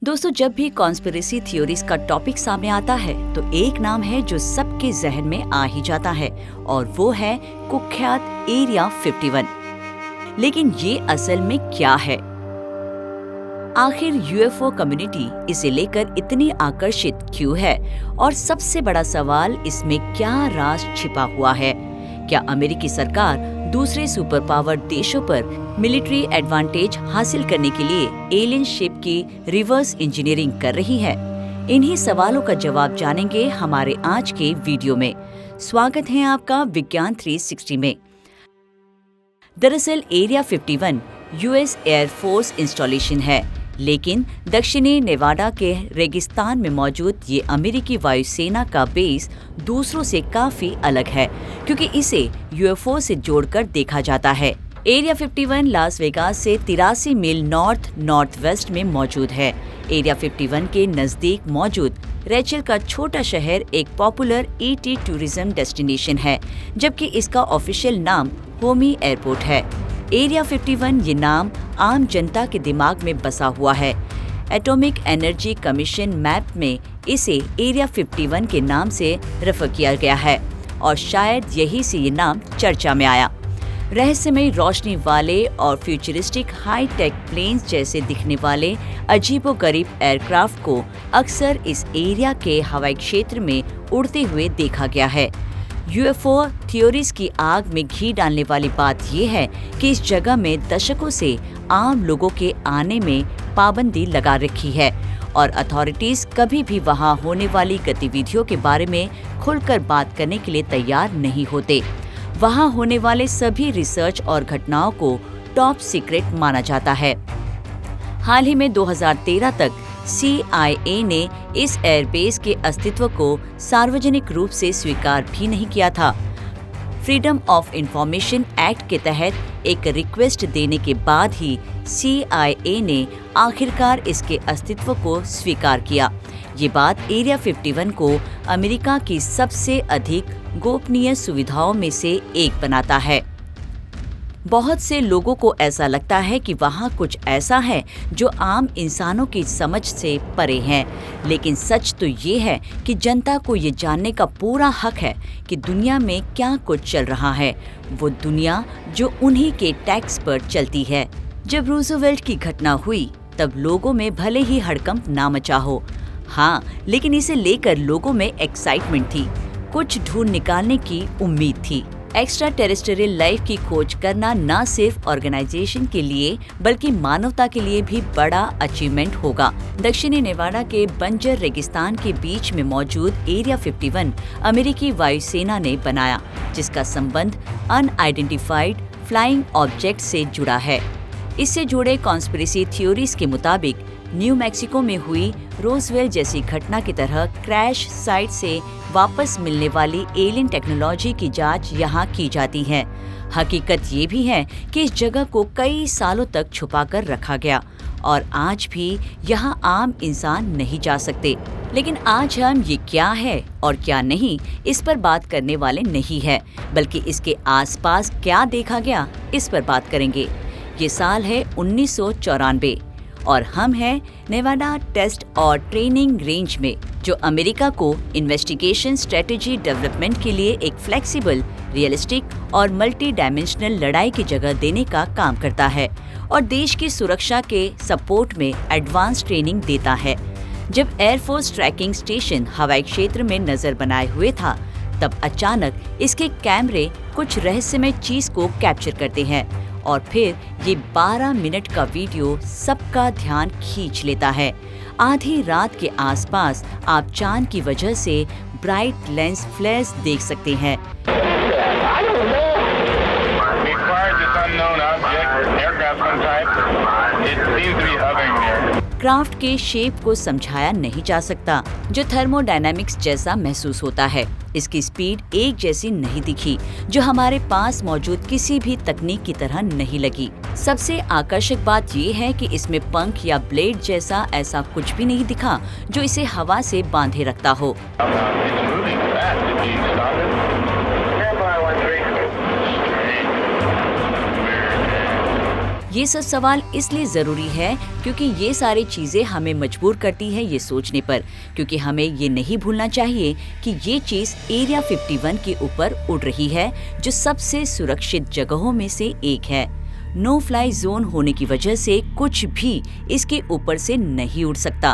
दोस्तों, जब भी कॉन्स्पिरेसी थ्योरीज का टॉपिक सामने आता है तो एक नाम है जो सबके जहन में आ ही जाता है और वो है कुख्यात एरिया 51। लेकिन ये असल में क्या है? आखिर यूएफओ कम्युनिटी इसे लेकर इतनी आकर्षित क्यों है? और सबसे बड़ा सवाल, इसमें क्या राज छिपा हुआ है? क्या अमेरिकी सरकार दूसरे सुपर पावर देशों पर मिलिट्री एडवांटेज हासिल करने के लिए एलियन शिप की रिवर्स इंजीनियरिंग कर रही है? इन्हीं सवालों का जवाब जानेंगे हमारे आज के वीडियो में। स्वागत है आपका विज्ञान 360 में। दरअसल एरिया 51 यूएस एयरफोर्स इंस्टॉलेशन है, लेकिन दक्षिणी नेवाडा के रेगिस्तान में मौजूद ये अमेरिकी वायुसेना का बेस दूसरों से काफी अलग है, क्योंकि इसे यूएफओ से जोड़कर देखा जाता है। एरिया 51 लास वेगास से 83 मील नॉर्थ वेस्ट में मौजूद है। एरिया 51 के नजदीक मौजूद रेचल का छोटा शहर एक पॉपुलर ईटी टूरिज्म डेस्टिनेशन है, जबकि इसका ऑफिशियल नाम होमी एयरपोर्ट है। एरिया 51 ये नाम आम जनता के दिमाग में बसा हुआ है। एटॉमिक एनर्जी कमीशन मैप में इसे एरिया 51 के नाम से रेफर किया गया है और शायद यही से ये नाम चर्चा में आया। रहस्यमयी रोशनी वाले और फ्यूचरिस्टिक हाई टेक प्लेन्स जैसे दिखने वाले अजीबोगरीब एयरक्राफ्ट को अक्सर इस एरिया के हवाई क्षेत्र में उड़ते हुए देखा गया है। यूएफओ थ्योरीज की आग में घी डालने वाली बात यह है कि इस जगह में दशकों से आम लोगों के आने में पाबंदी लगा रखी है और अथॉरिटीज कभी भी वहां होने वाली गतिविधियों के बारे में खुलकर बात करने के लिए तैयार नहीं होते। वहां होने वाले सभी रिसर्च और घटनाओं को टॉप सीक्रेट माना जाता है। हाल ही में 2013 तक CIA ने इस एयरबेस के अस्तित्व को सार्वजनिक रूप से स्वीकार भी नहीं किया था। फ्रीडम ऑफ इंफॉर्मेशन एक्ट के तहत एक रिक्वेस्ट देने के बाद ही CIA ने आखिरकार इसके अस्तित्व को स्वीकार किया। ये बात एरिया 51 को अमेरिका की सबसे अधिक गोपनीय सुविधाओं में से एक बनाता है। बहुत से लोगों को ऐसा लगता है कि वहाँ कुछ ऐसा है जो आम इंसानों की समझ से परे है, लेकिन सच तो ये है कि जनता को ये जानने का पूरा हक है कि दुनिया में क्या कुछ चल रहा है, वो दुनिया जो उन्हीं के टैक्स पर चलती है। जब रूजवेल्ट की घटना हुई तब लोगों में भले ही हड़कंप ना मचा हो, हाँ, लेकिन इसे लेकर लोगों में एक्साइटमेंट थी, कुछ ढूंढ निकालने की उम्मीद थी। एक्स्ट्रा टेरेस्ट्रियल लाइफ की खोज करना न सिर्फ ऑर्गेनाइजेशन के लिए बल्कि मानवता के लिए भी बड़ा अचीवमेंट होगा। दक्षिणी नेवाडा के बंजर रेगिस्तान के बीच में मौजूद एरिया 51 अमेरिकी वायुसेना ने बनाया, जिसका संबंध अनआइडेंटिफाइड फ्लाइंग ऑब्जेक्ट से जुड़ा है। इससे जुड़े कॉन्स्पिरेसी थ्योरीज के मुताबिक न्यू मैक्सिको में हुई रोजवेल जैसी घटना की तरह क्रैश साइट से वापस मिलने वाली एलियन टेक्नोलॉजी की जांच यहाँ की जाती है। हकीकत ये भी है कि इस जगह को कई सालों तक छुपा कर रखा गया और आज भी यहाँ आम इंसान नहीं जा सकते। लेकिन आज हम ये क्या है और क्या नहीं, इस पर बात करने वाले नहीं है, बल्कि इसके आसपास क्या देखा गया, इस पर बात करेंगे। ये साल है 1994 और हम हैं नेवाडा टेस्ट और ट्रेनिंग रेंज में, जो अमेरिका को इन्वेस्टिगेशन स्ट्रेटेजी डेवलपमेंट के लिए एक फ्लेक्सिबल, रियलिस्टिक और मल्टी डायमेंशनल लड़ाई की जगह देने का काम करता है और देश की सुरक्षा के सपोर्ट में एडवांस ट्रेनिंग देता है। जब एयरफोर्स ट्रैकिंग स्टेशन हवाई क्षेत्र में नजर बनाए हुए था, तब अचानक इसके कैमरे कुछ रहस्यमय चीज को कैप्चर करते हैं और फिर ये 12 मिनट का वीडियो सबका ध्यान खींच लेता है। आधी रात के आसपास आप चांद की वजह से ब्राइट लेंस फ्लेयर्स देख सकते हैं। क्राफ्ट के शेप को समझाया नहीं जा सकता, जो थर्मोडायनामिक्स जैसा महसूस होता है। इसकी स्पीड एक जैसी नहीं दिखी, जो हमारे पास मौजूद किसी भी तकनीक की तरह नहीं लगी। सबसे आकर्षक बात ये है कि इसमें पंख या ब्लेड जैसा ऐसा कुछ भी नहीं दिखा जो इसे हवा से बांधे रखता हो। ये सब सवाल इसलिए जरूरी है क्योंकि ये सारी चीजें हमें मजबूर करती है ये सोचने पर, क्योंकि हमें ये नहीं भूलना चाहिए कि ये चीज एरिया 51 के ऊपर उड़ रही है, जो सबसे सुरक्षित जगहों में से एक है। नो फ्लाई जोन होने की वजह से कुछ भी इसके ऊपर से नहीं उड़ सकता।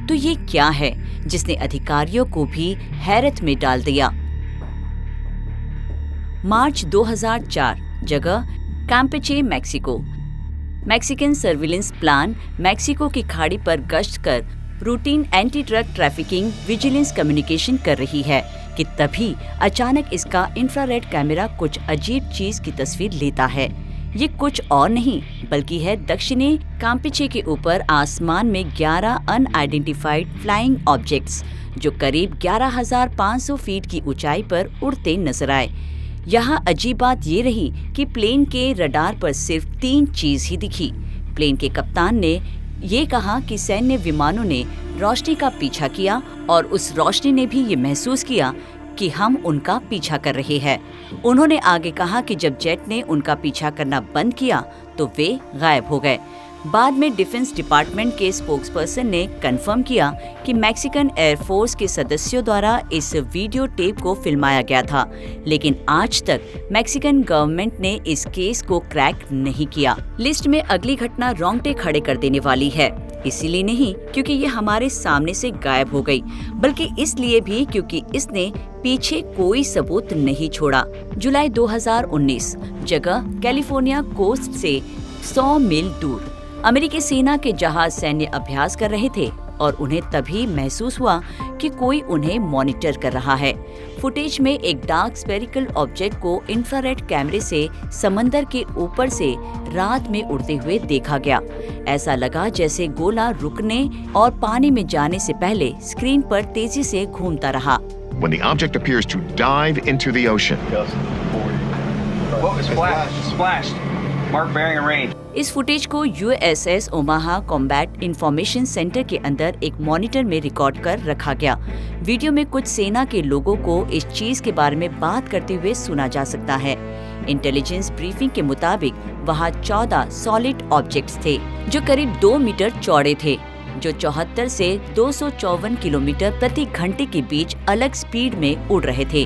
तो ये क्या है जिसने अधिकारियों को भी हैरत में डाल दिया? मार्च 2004, जगह Campeche, Mexico. Mexican surveillance plan Mexico की खाड़ी पर गश्त कर routine anti drug trafficking vigilance communication कर रही है कि तभी अचानक इसका इंफ्रारेड कैमरा कुछ अजीब चीज की तस्वीर लेता है। ये कुछ और नहीं बल्कि है दक्षिणी कैम्पेचे के ऊपर आसमान में 11 अनआइडेंटिफाइड फ्लाइंग ऑब्जेक्ट्स, जो करीब 11,500 फीट की ऊंचाई पर उड़ते नजर आए। यहाँ अजीब बात ये रही कि प्लेन के रडार पर सिर्फ 3 चीज ही दिखी। प्लेन के कप्तान ने ये कहा कि सैन्य विमानों ने रोशनी का पीछा किया और उस रोशनी ने भी ये महसूस किया कि हम उनका पीछा कर रहे हैं। उन्होंने आगे कहा कि जब जेट ने उनका पीछा करना बंद किया तो वे गायब हो गए। बाद में डिफेंस डिपार्टमेंट के स्पोक्सपर्सन ने कंफर्म किया कि मैक्सिकन एयरफोर्स के सदस्यों द्वारा इस वीडियो टेप को फिल्माया गया था, लेकिन आज तक मैक्सिकन गवर्नमेंट ने इस केस को क्रैक नहीं किया। लिस्ट में अगली घटना रोंगटे खड़े कर देने वाली है, इसीलिए नहीं क्योंकि ये हमारे सामने से गायब हो गई, बल्कि इसलिए भी क्योंकि इसने पीछे कोई सबूत नहीं छोड़ा। जुलाई 2019, जगह कैलिफोर्निया कोस्ट से 100 मील दूर। अमेरिकी सेना के जहाज सैन्य अभ्यास कर रहे थे और उन्हें तभी महसूस हुआ कि कोई उन्हें मॉनिटर कर रहा है। फुटेज में एक डार्क स्फेरिकल ऑब्जेक्ट को इंफ्रारेड कैमरे से समंदर के ऊपर से रात में उड़ते हुए देखा गया। ऐसा लगा जैसे गोला रुकने और पानी में जाने से पहले स्क्रीन पर तेजी से घूमता रहा। When the object appears to dive into the ocean. Splashed. Mark bearing and range. इस फुटेज को USS Omaha combat information centre के अंदर एक मॉनिटर में रिकॉर्ड कर रखा गया। वीडियो में कुछ सेना के लोगों को इस चीज के बारे में बात करते हुए सुना जा सकता है। इंटेलिजेंस ब्रीफिंग के मुताबिक वहाँ 14 सॉलिड ऑब्जेक्ट्स थे जो करीब 2 मीटर चौड़े थे, जो 74 से 254 किलोमीटर प्रति घंटे के बीच अलग स्पीड में उड़ रहे थे।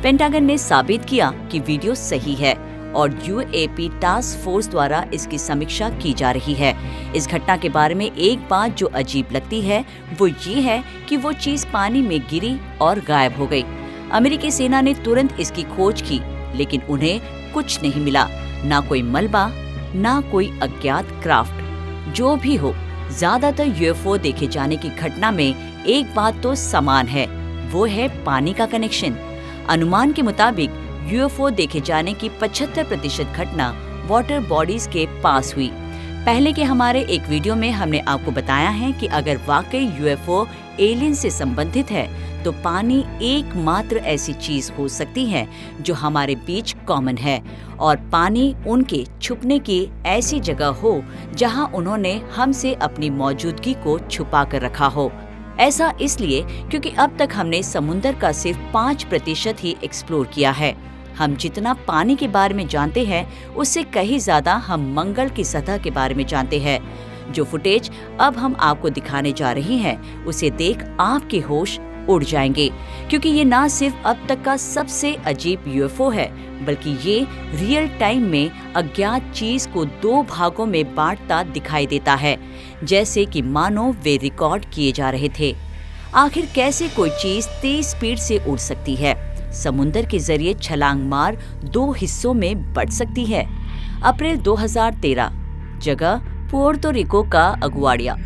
पेंटागन ने साबित किया कि वीडियो सही है और UAP टास्क फोर्स द्वारा इसकी समीक्षा की जा रही है। इस घटना के बारे में एक बात जो अजीब लगती है वो ये है कि वो चीज पानी में गिरी और गायब हो गई। अमेरिकी सेना ने तुरंत इसकी खोज की, लेकिन उन्हें कुछ नहीं मिला, ना कोई मलबा, ना कोई अज्ञात क्राफ्ट। जो भी हो, ज्यादातर UFO देखे जाने की घटना में एक बात तो समान है, वो है पानी का कनेक्शन। अनुमान के मुताबिक UFO देखे जाने की 75% घटना वाटर बॉडीज के पास हुई। पहले के हमारे एक वीडियो में हमने आपको बताया है कि अगर वाकई UFO एलियन से संबंधित है तो पानी एकमात्र ऐसी चीज हो सकती है जो हमारे बीच कॉमन है, और पानी उनके छुपने की ऐसी जगह हो जहां उन्होंने हमसे अपनी मौजूदगी को छुपा कर रखा हो। ऐसा इसलिए क्योंकि अब तक हमने समुंदर का सिर्फ 5% ही एक्सप्लोर किया है। हम जितना पानी के बारे में जानते हैं उससे कहीं ज्यादा हम मंगल की सतह के बारे में जानते हैं। जो फुटेज अब हम आपको दिखाने जा रहे हैं उसे देख आपके होश उड़ जाएंगे, क्योंकि ये ना सिर्फ अब तक का सबसे अजीब UFO है, बल्कि ये रियल टाइम में अज्ञात चीज को 2 भागों में बांटता दिखाई देता है, जैसे कि मानो वे रिकॉर्ड किए जा रहे थे। आखिर कैसे कोई चीज तेज स्पीड से उड़ सकती है, समुंदर के जरिए छलांग मार 2 हिस्सों में बढ़ सकती है? अप्रैल 2013, जगह पुएर्तो रिको का अगुआडिया।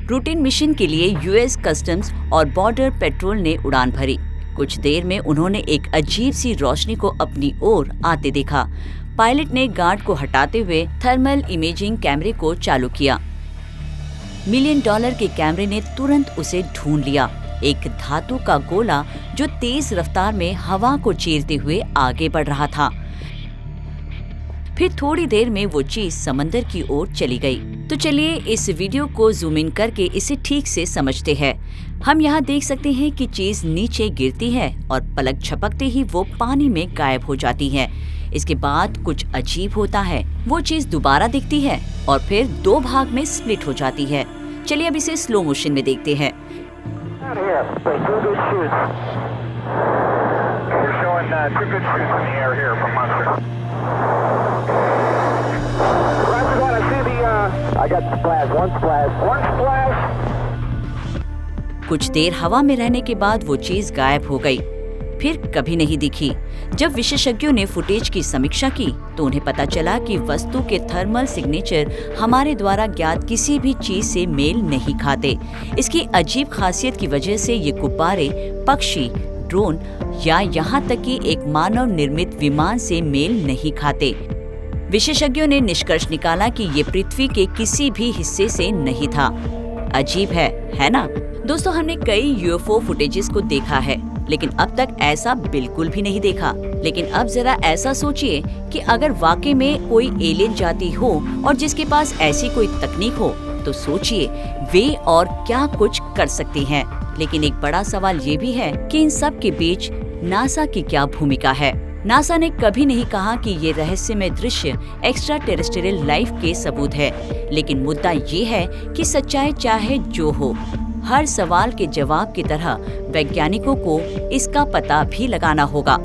रूटीन मिशन के लिए US कस्टम्स और बॉर्डर पेट्रोल ने उड़ान भरी। कुछ देर में उन्होंने एक अजीब सी रोशनी को अपनी ओर आते देखा। पायलट ने गार्ड को हटाते हुए थर्मल इमेजिंग कैमरे को चालू किया। $1 मिलियन के कैमरे ने तुरंत उसे ढूंढ लिया, एक धातु का गोला जो तेज रफ्तार में हवा को चीरते हुए आगे बढ़ रहा था। फिर थोड़ी देर में वो चीज समंदर की ओर चली गई। तो चलिए इस वीडियो को जूम इन करके इसे ठीक से समझते हैं। हम यहाँ देख सकते हैं कि चीज नीचे गिरती है और पलक झपकते ही वो पानी में गायब हो जाती है। इसके बाद कुछ अजीब होता है, वो चीज दोबारा दिखती है और फिर 2 भाग में स्प्लिट हो जाती है। चलिए अब इसे स्लो मोशन में देखते हैं। कुछ देर हवा में रहने के बाद वो चीज गायब हो गई, फिर कभी नहीं दिखी। जब विशेषज्ञों ने फुटेज की समीक्षा की तो उन्हें पता चला कि वस्तु के थर्मल सिग्नेचर हमारे द्वारा ज्ञात किसी भी चीज से मेल नहीं खाते। इसकी अजीब खासियत की वजह से ये गुब्बारे, पक्षी, ड्रोन या यहाँ तक कि एक मानव निर्मित विमान से मेल नहीं खाते। विशेषज्ञों ने निष्कर्ष निकाला कि ये पृथ्वी के किसी भी हिस्से से नहीं था। अजीब है ना? दोस्तों, हमने कई यूएफओ फुटेजेस को देखा है, लेकिन अब तक ऐसा बिल्कुल भी नहीं देखा। लेकिन अब जरा ऐसा सोचिए कि अगर वाकई में कोई एलियन जाति हो और जिसके पास ऐसी कोई तकनीक हो, तो सोचिए वे और क्या कुछ कर सकती हैं। लेकिन एक बड़ा सवाल ये भी है कि इन सब के बीच नासा की क्या भूमिका है। नासा ने कभी नहीं कहा कि ये रहस्यमय दृश्य एक्स्ट्रा टेरेस्ट्रियल लाइफ के सबूत है, लेकिन मुद्दा ये है कि सच्चाई चाहे जो हो, हर सवाल के जवाब की तरह वैज्ञानिकों को इसका पता भी लगाना होगा।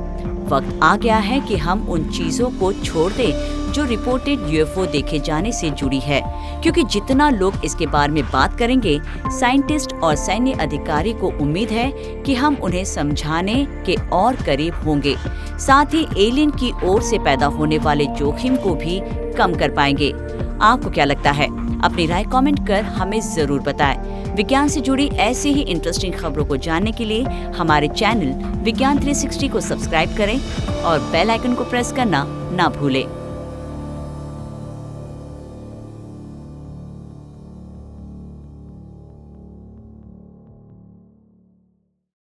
वक्त आ गया है कि हम उन चीजों को छोड़ दें जो रिपोर्टेड यूएफओ देखे जाने से जुड़ी है, क्योंकि जितना लोग इसके बारे में बात करेंगे, साइंटिस्ट और सैन्य अधिकारी को उम्मीद है कि हम उन्हें समझाने के और करीब होंगे। साथ ही एलियन की ओर से पैदा होने वाले जोखिम को भी कम कर पाएंगे। आपको क्या लगता है? अपनी राय कमेंट कर हमें जरूर बताएं। विज्ञान से जुड़ी ऐसी ही इंटरेस्टिंग खबरों को जानने के लिए हमारे चैनल विज्ञान 360 को सब्सक्राइब करें और बेल आइकन को प्रेस करना ना भूलें।